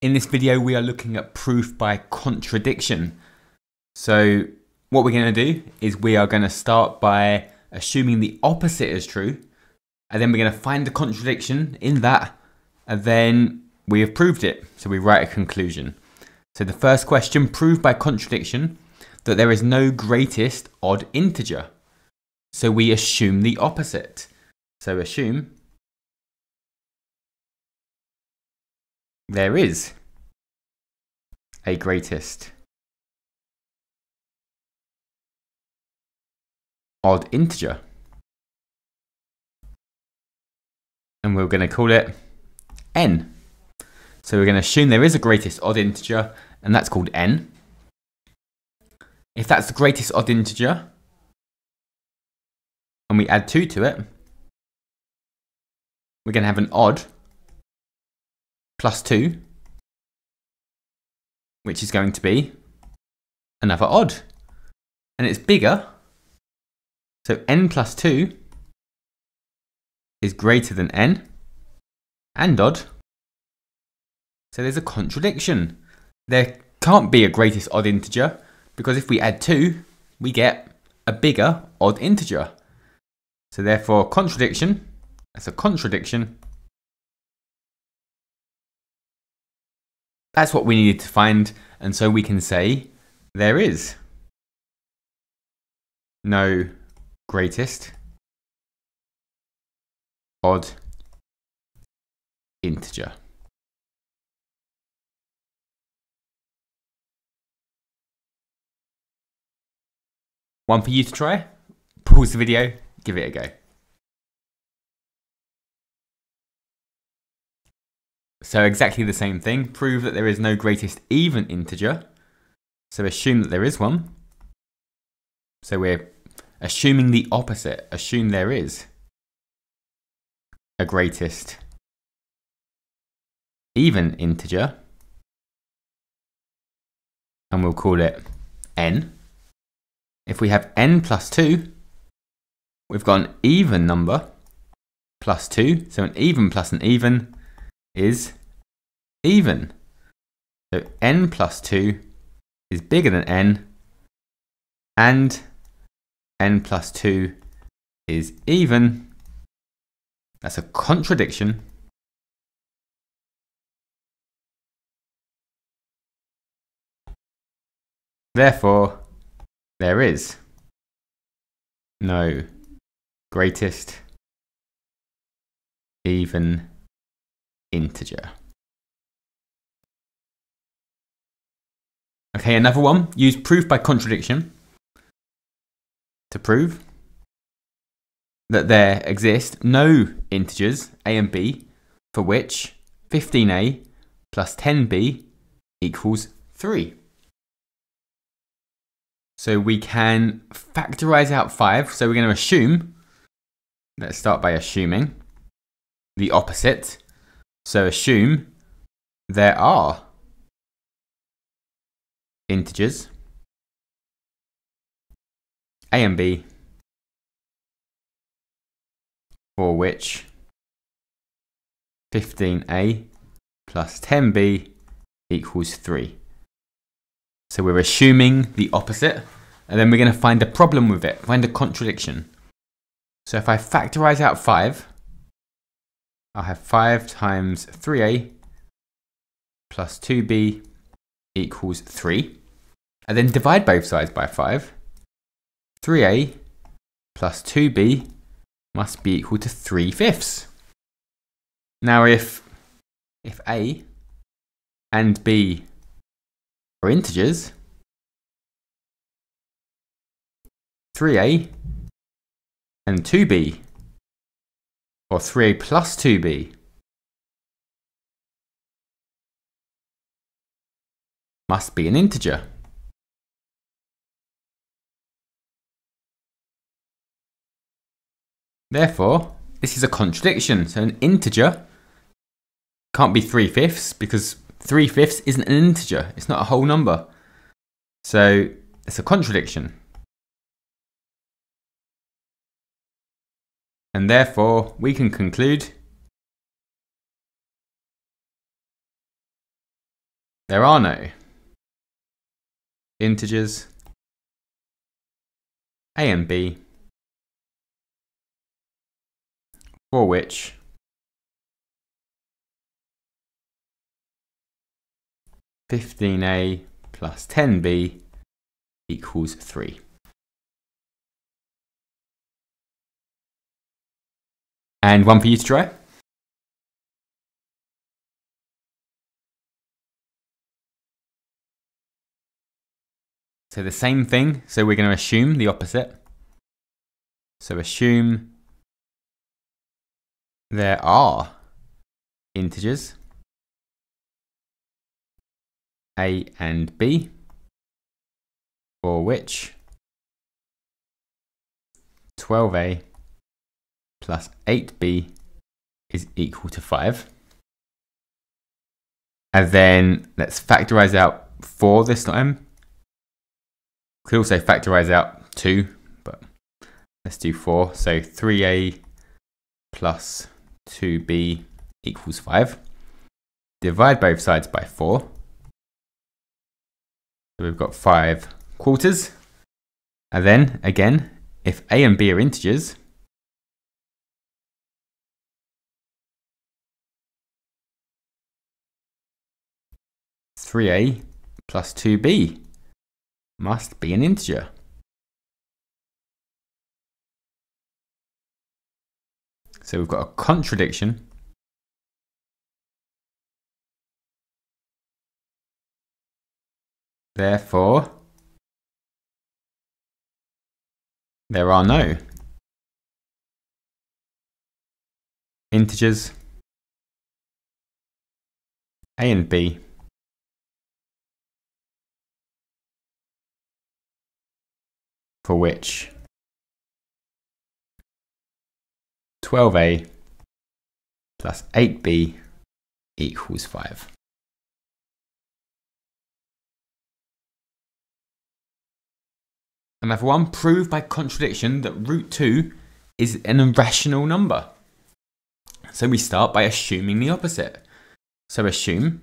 In this video, we are looking at proof by contradiction. So what we're going to do is we are going to start by assuming the opposite is true, and then we're going to find the contradiction in that, and then we have proved it. So we write a conclusion. So the first question, prove by contradiction that there is no greatest odd integer. So we assume the opposite. So assume there is a greatest odd integer. And we're going to call it n. So we're going to assume there is a greatest odd integer, and that's called n. If that's the greatest odd integer, and we add 2 to it, we're going to have an odd plus 2, which is going to be another odd. And it's bigger, so n plus 2 is greater than n and odd. So there's a contradiction. There can't be a greatest odd integer, because if we add 2, we get a bigger odd integer. So therefore, contradiction, that's a contradiction. That's what we needed to find, and so we can say there is no greatest odd integer. One for you to try. Pause the video, give it a go. So exactly the same thing. Prove that there is no greatest even integer. So assume that there is one. So we're assuming the opposite. Assume there is a greatest even integer. And we'll call it n. If we have n plus 2, we've got an even number plus 2. So an even plus an even is even. So n plus 2 is bigger than n, and n plus 2 is even. That's a contradiction. Therefore, there is no greatest even integer. Okay, another one. Use proof by contradiction to prove that there exist no integers a and b for which 15a plus 10b equals 3. So we can factorize out 5. So we're going to assume, let's start by assuming the opposite. So assume there are integers a and b for which 15a plus 10b equals 3. So we're assuming the opposite, and then we're going to find a problem with it, find a contradiction. So if I factorize out 5, I'll have 5 times 3a plus 2b equals 3. And then divide both sides by 5. 3a plus 2b must be equal to 3/5. Now if a and b are integers, 3a and 2b, or 3a plus 2b, must be an integer. Therefore, this is a contradiction. So an integer can't be 3/5 because 3/5 isn't an integer. It's not a whole number. So it's a contradiction. And therefore, we can conclude there are no integers a and b for which (15a plus 10b equals 3). And one for you to try. So the same thing, so we're going to assume the opposite. So assume there are integers a and b for which 12a plus 8b is equal to 5. And then let's factorize out 4 this time. We could also factorize out 2, but let's do 4. So 3a plus 2b equals 5. Divide both sides by 4. So we've got 5 quarters. And then, again, if a and b are integers, (3a plus 2b) must be an integer. So we've got a contradiction. Therefore, there are no integers a and b for which 12a plus 8b equals 5. Another one, prove by contradiction that root 2 is an irrational number. So we start by assuming the opposite. So assume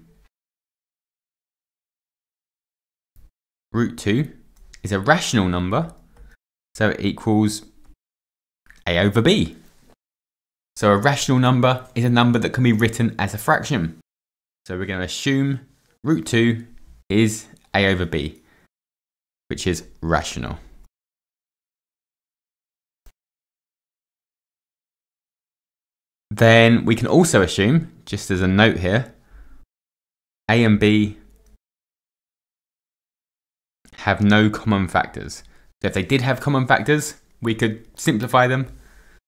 root 2 is a rational number, so it equals a over b. So a rational number is a number that can be written as a fraction. So we're going to assume root 2 is a over b, which is rational. Then we can also assume, just as a note here, a and b have no common factors. So if they did have common factors, we could simplify them.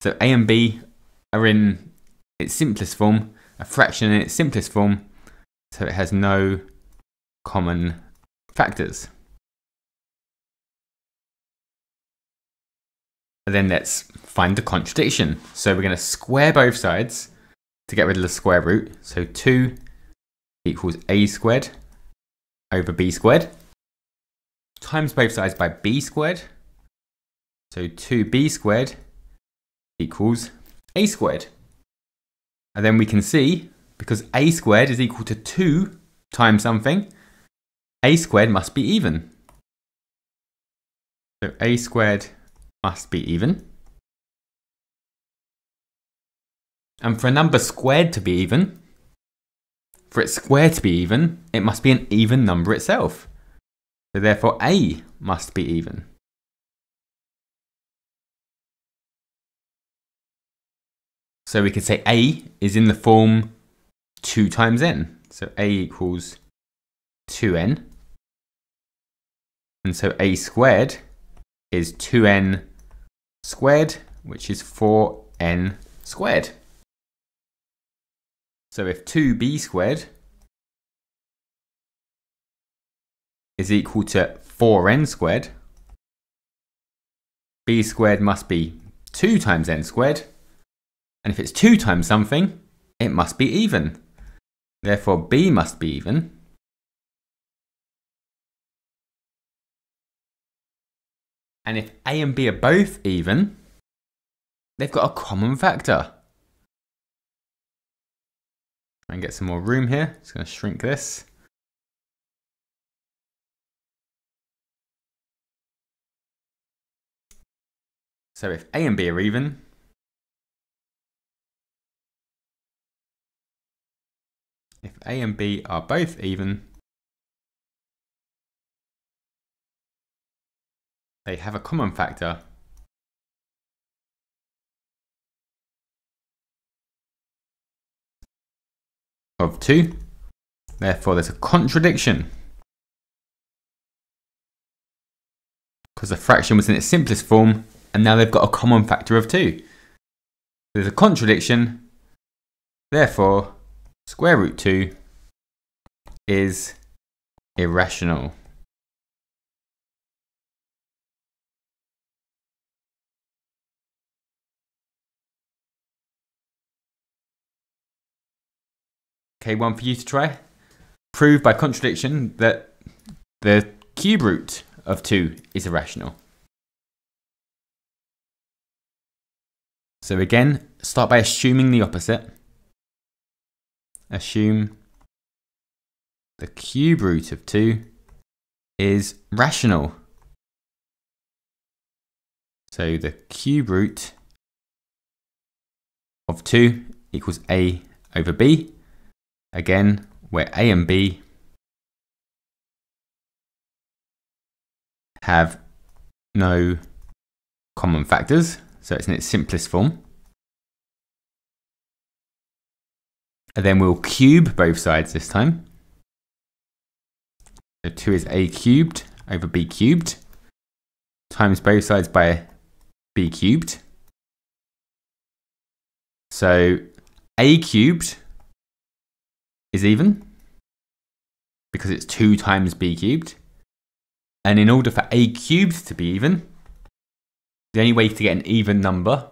So a and b are in its simplest form, a fraction in its simplest form, so it has no common factors. And then let's find the contradiction. So we're going to square both sides to get rid of the square root. So 2 equals a squared over b squared. Times both sides by b squared. So 2b squared equals a squared. And then we can see, because a squared is equal to 2 times something, a squared must be even. So a squared must be even. And for a number squared to be even, for its square to be even, it must be an even number itself. So therefore a must be even. So we could say a is in the form 2 times n. So a equals 2n. And so a squared is 2n squared, which is 4n squared. So if 2b squared is equal to 4n squared, b squared must be 2 times n squared. And if it's 2 times something, it must be even. Therefore, b must be even. And if a and b are both even, they've got a common factor. And get some more room here. Just going to shrink this. So if A and B are even, if A and B are both even, they have a common factor of 2. Therefore, there's a contradiction, because the fraction was in its simplest form, and now they've got a common factor of 2. There's a contradiction, therefore, square root 2 is irrational. Okay, one for you to try. Prove by contradiction that the cube root of 2 is irrational. So again, start by assuming the opposite. Assume the cube root of 2 is rational. So the cube root of 2 equals a over b. Again, where a and b have no common factors, so it's in its simplest form. And then we'll cube both sides this time. So 2 is a cubed over b cubed, times both sides by b cubed. So a cubed is even, because it's 2 times b cubed. And in order for a cubed to be even, the only way to get an even number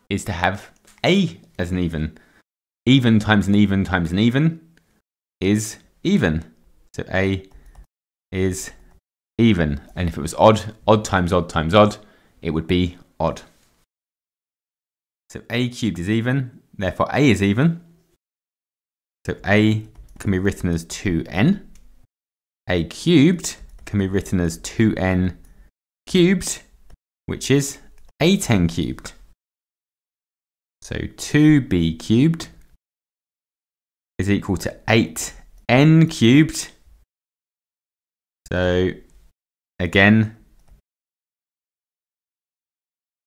is to have a as an even. Even times an even times an even is even. So a is even. And if it was odd, odd times odd times odd, it would be odd. So a cubed is even, therefore a is even. So a can be written as 2n. A cubed can be written as 2n cubed, which is 8n cubed. So 2b cubed is equal to 8n cubed. So again,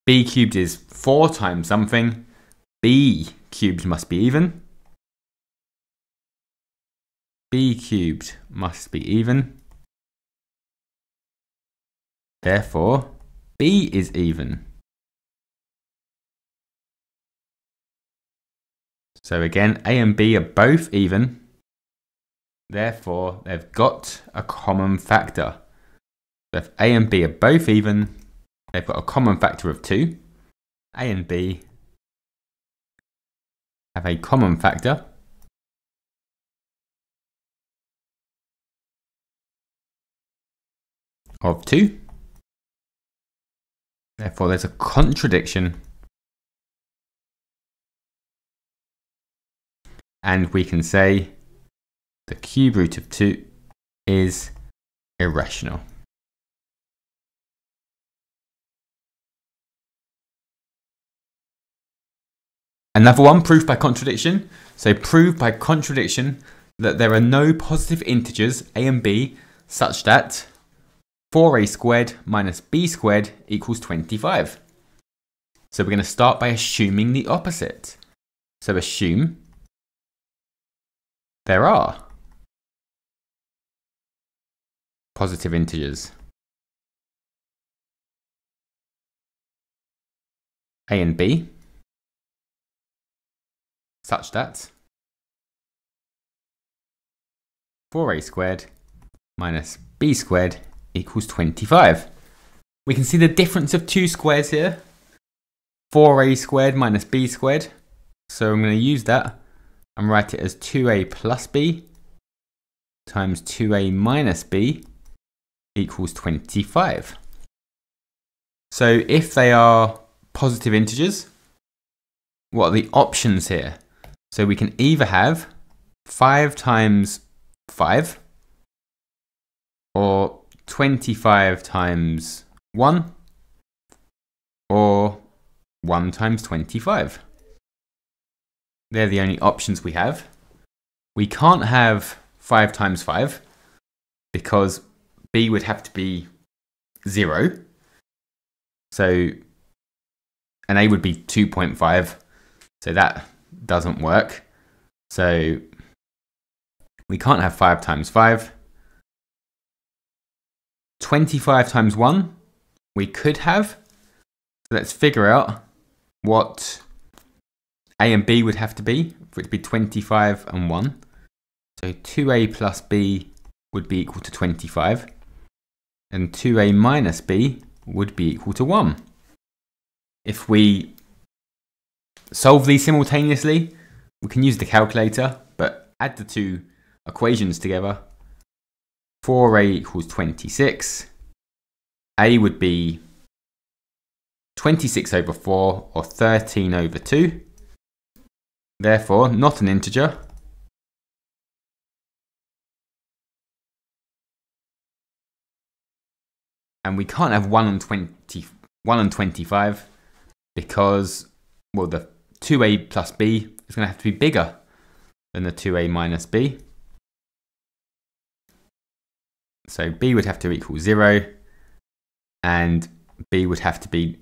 b cubed is 4 times something. B cubed must be even. B cubed must be even. Therefore, b is even. So again, a and b are both even. Therefore, they've got a common factor. So if a and b are both even, they've got a common factor of 2. A and b have a common factor of 2. Therefore, there's a contradiction. And we can say the cube root of 2 is irrational. Another one, proof by contradiction. So prove by contradiction that there are no positive integers a and b such that 4a squared minus b squared equals 25. So we're going to start by assuming the opposite. So assume there are positive integers a and b such that 4a squared minus b squared equals 25. We can see the difference of 2 squares here. 4a squared minus b squared. So I'm going to use that and write it as 2a plus b times 2a minus b equals 25. So if they are positive integers, what are the options here? So we can either have 5 times 5 or 25 times 1 or 1 times 25. They're the only options we have. We can't have 5 times 5 because b would have to be 0. So, and a would be 2.5. So that doesn't work. So we can't have 5 times 5. 25 times 1 we could have. So let's figure out what a and b would have to be for it to be 25 and 1. So 2a plus b would be equal to 25. And 2a minus b would be equal to 1. If we solve these simultaneously, we can use the calculator, but add the two equations together. 4a equals 26. A would be 26 over 4, or 13 over 2. Therefore, not an integer. And we can't have 1 and 25 because, well, the 2a plus b is going to have to be bigger than the 2a minus b. So b would have to equal 0, and b would have to be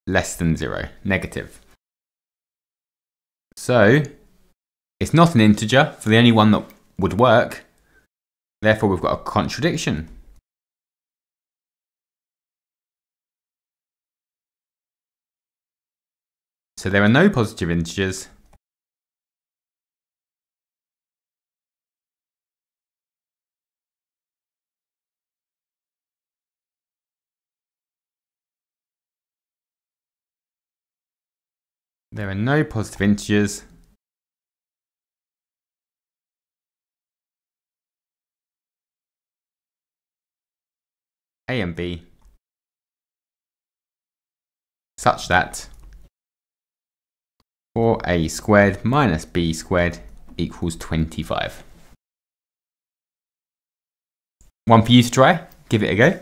less than 0, negative. So it's not an integer for the only one that would work. Therefore, we've got a contradiction. So there are no positive integers. There are no positive integers. A and b such that 4a squared minus b squared equals 25. One for you to try. Give it a go.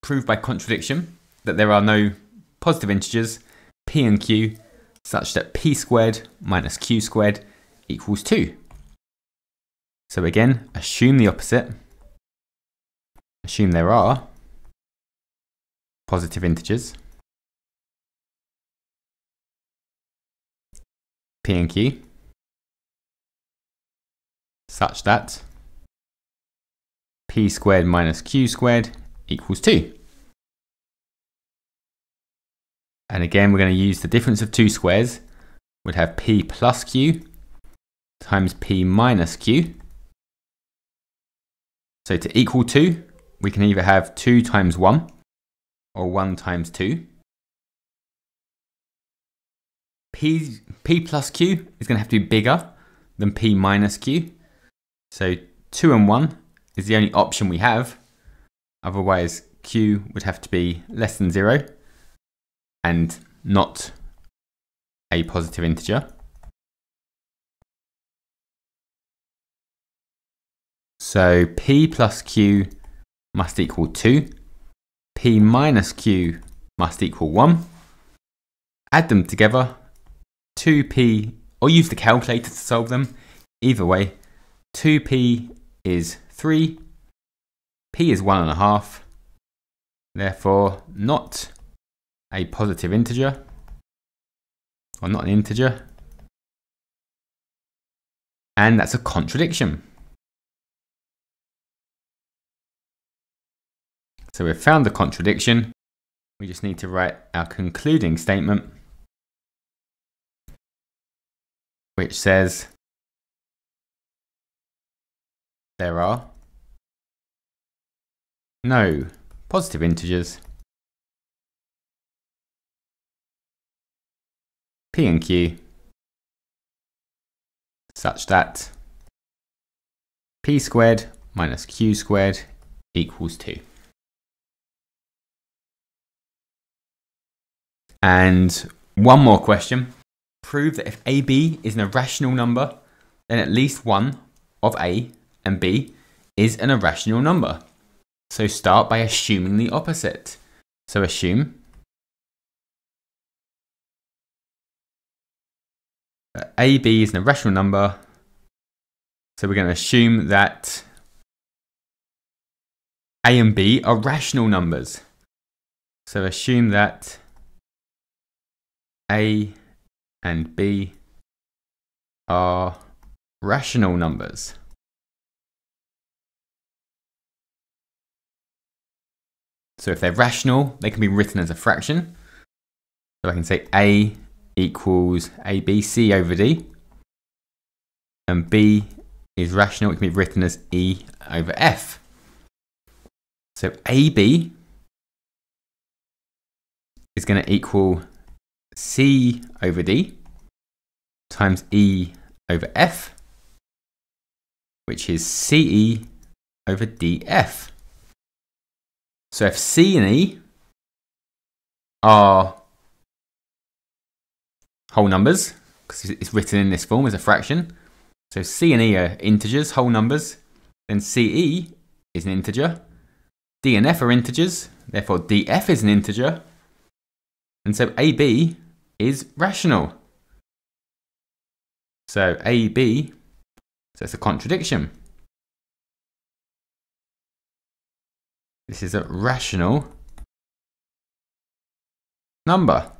Prove by contradiction that there are no positive integers p and q such that p squared minus q squared equals 2. So again, assume the opposite. Assume there are positive integers p and q such that p squared minus q squared equals 2. And again, we're going to use the difference of two squares. We'd have p plus q times p minus q. So to equal 2, we can either have 2 times 1 or 1 times 2. P plus q is going to have to be bigger than p minus q. So 2 and 1 is the only option we have. Otherwise, q would have to be less than 0 and not a positive integer. So p plus q must equal 2. P minus q must equal 1. Add them together. 2p, or use the calculator to solve them. Either way, 2p is 3. P is 1.5. Therefore, not a positive integer, or not an integer. And that's a contradiction. So we've found the contradiction. We just need to write our concluding statement, which says there are no positive integers p and q such that p squared minus q squared equals 2. And one more question. Prove that if AB is an irrational number, then at least one of A and B is an irrational number. So start by assuming the opposite. So assume that AB is an irrational number. So we're going to assume that A and B are rational numbers. So assume that A and B are rational numbers. So if they're rational, they can be written as a fraction. So I can say A equals ABC over D. And B is rational, it can be written as E over F. So AB is going to equal C over D times E over F, which is CE over DF. So if C and E are whole numbers, because it's written in this form as a fraction, so C and E are integers, whole numbers, then CE is an integer, D and F are integers, therefore DF is an integer, and so AB is rational. So AB, so it's a contradiction. This is a rational number.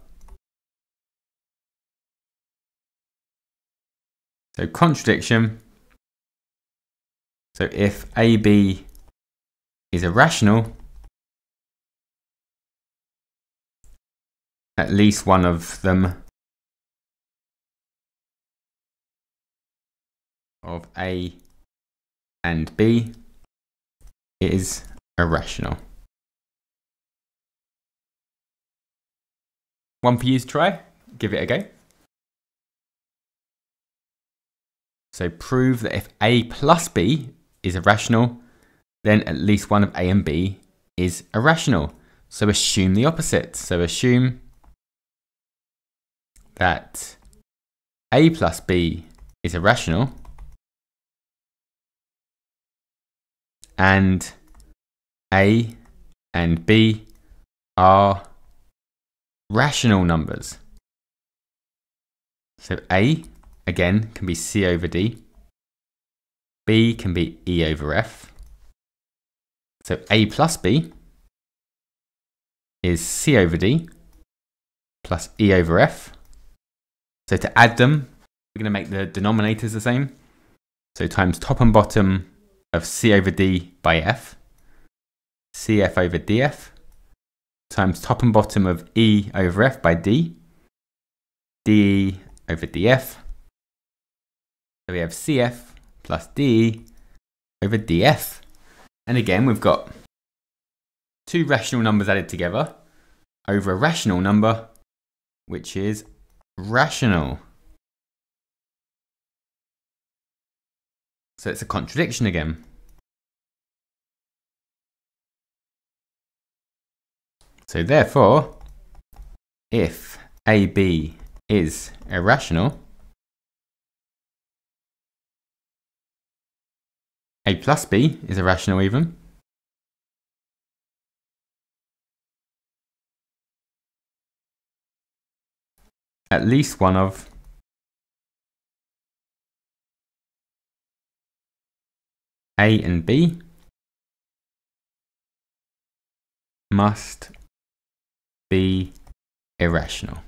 So contradiction. So if AB is irrational, at least one of them, of A and B, is irrational. One for you to try. Give it a go. So prove that if A plus B is irrational, then at least one of A and B is irrational. So assume the opposite. So assume that A plus B is irrational and A and B are rational numbers. So A, again, can be C over D. B can be E over F. So A plus B is C over D plus E over F. So to add them, we're going to make the denominators the same. So times top and bottom of C over D by F, CF over DF, times top and bottom of E over F by D, DE over DF. So we have CF plus DE over DF. And again, we've got two rational numbers added together over a rational number, which is rational. So it's a contradiction again. So therefore, if AB is irrational, A plus B is irrational even, at least one of A and B must be irrational.